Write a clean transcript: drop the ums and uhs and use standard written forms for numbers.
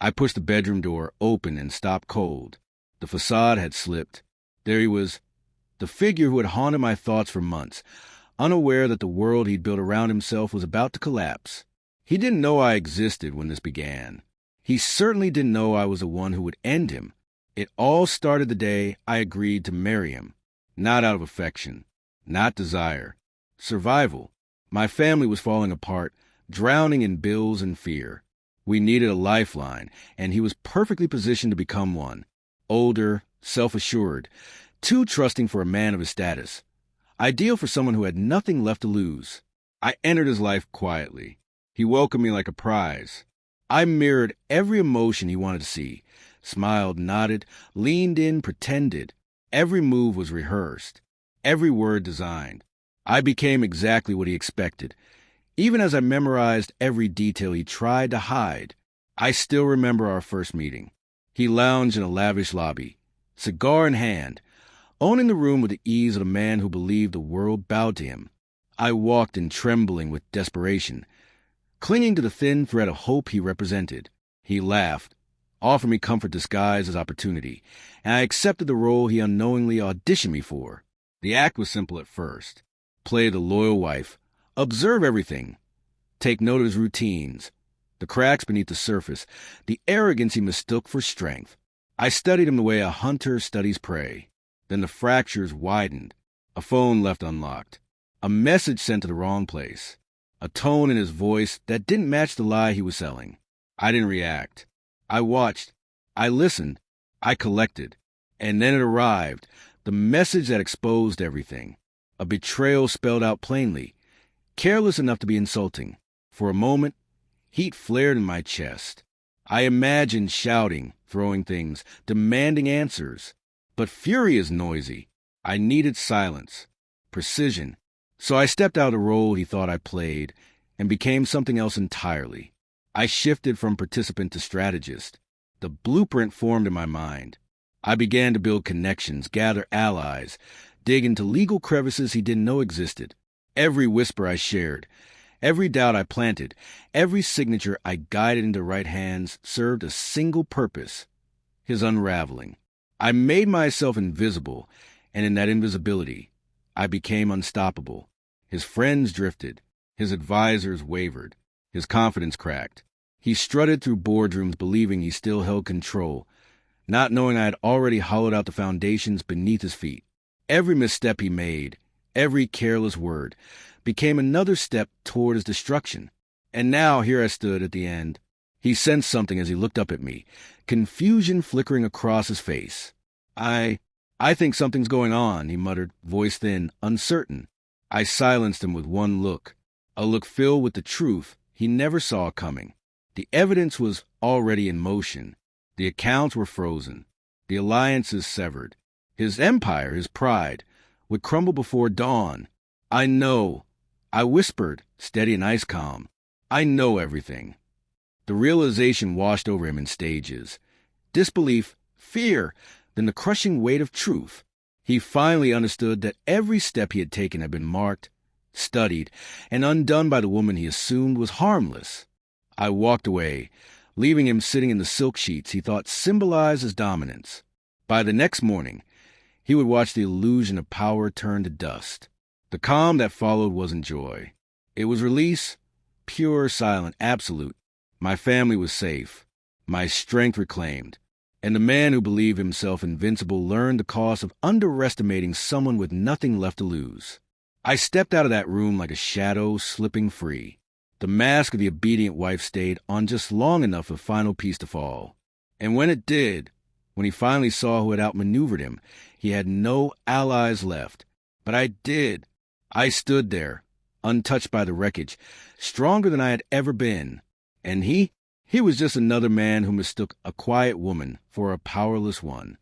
I pushed the bedroom door open and stopped cold. The facade had slipped. There he was, the figure who had haunted my thoughts for months, unaware that the world he'd built around himself was about to collapse. He didn't know I existed when this began. He certainly didn't know I was the one who would end him. It all started the day I agreed to marry him. Not out of affection, not desire. Survival. My family was falling apart, drowning in bills and fear. We needed a lifeline, and he was perfectly positioned to become one. Older, self-assured, too trusting for a man of his status. Ideal for someone who had nothing left to lose. I entered his life quietly. He welcomed me like a prize. I mirrored every emotion he wanted to see. Smiled, nodded, leaned in, pretended. Every move was rehearsed. Every word designed. I became exactly what he expected. Even as I memorized every detail he tried to hide, I still remember our first meeting. He lounged in a lavish lobby, cigar in hand, owning the room with the ease of a man who believed the world bowed to him. I walked in trembling with desperation, clinging to the thin thread of hope he represented. He laughed, offered me comfort disguised as opportunity, and I accepted the role he unknowingly auditioned me for. The act was simple at first. Play the loyal wife, observe everything, take note of his routines, the cracks beneath the surface, the arrogance he mistook for strength. I studied him the way a hunter studies prey. Then the fractures widened, a phone left unlocked, a message sent to the wrong place, a tone in his voice that didn't match the lie he was selling. I didn't react. I watched, I listened, I collected, and then it arrived, the message that exposed everything. A betrayal spelled out plainly, careless enough to be insulting. For a moment, heat flared in my chest. I imagined shouting, throwing things, demanding answers. But fury is noisy. I needed silence, precision. So I stepped out of the role he thought I played and became something else entirely. I shifted from participant to strategist. The blueprint formed in my mind. I began to build connections, gather allies, dig into legal crevices he didn't know existed. Every whisper I shared, every doubt I planted, every signature I guided into right hands served a single purpose: his unraveling. I made myself invisible, and in that invisibility, I became unstoppable. His friends drifted. His advisors wavered. His confidence cracked. He strutted through boardrooms believing he still held control, not knowing I had already hollowed out the foundations beneath his feet. Every misstep he made, every careless word, became another step toward his destruction. And now here I stood at the end. He sensed something as he looked up at me, confusion flickering across his face. I think something's going on," he muttered, voice thin, uncertain. I silenced him with one look, a look filled with the truth he never saw coming. The evidence was already in motion. The accounts were frozen, the alliances severed. His empire, his pride, would crumble before dawn. "I know," I whispered, steady and ice calm. "I know everything." The realization washed over him in stages. Disbelief, fear, then the crushing weight of truth. He finally understood that every step he had taken had been marked, studied, and undone by the woman he assumed was harmless. I walked away, leaving him sitting in the silk sheets he thought symbolized his dominance. By the next morning, he would watch the illusion of power turn to dust. The calm that followed wasn't joy. It was release, pure, silent, absolute. My family was safe, my strength reclaimed, and the man who believed himself invincible learned the cost of underestimating someone with nothing left to lose. I stepped out of that room like a shadow slipping free. The mask of the obedient wife stayed on just long enough for the final piece to fall. And when it did, when he finally saw who had outmaneuvered him, he had no allies left. But I did. I stood there, untouched by the wreckage, stronger than I had ever been. And he was just another man who mistook a quiet woman for a powerless one.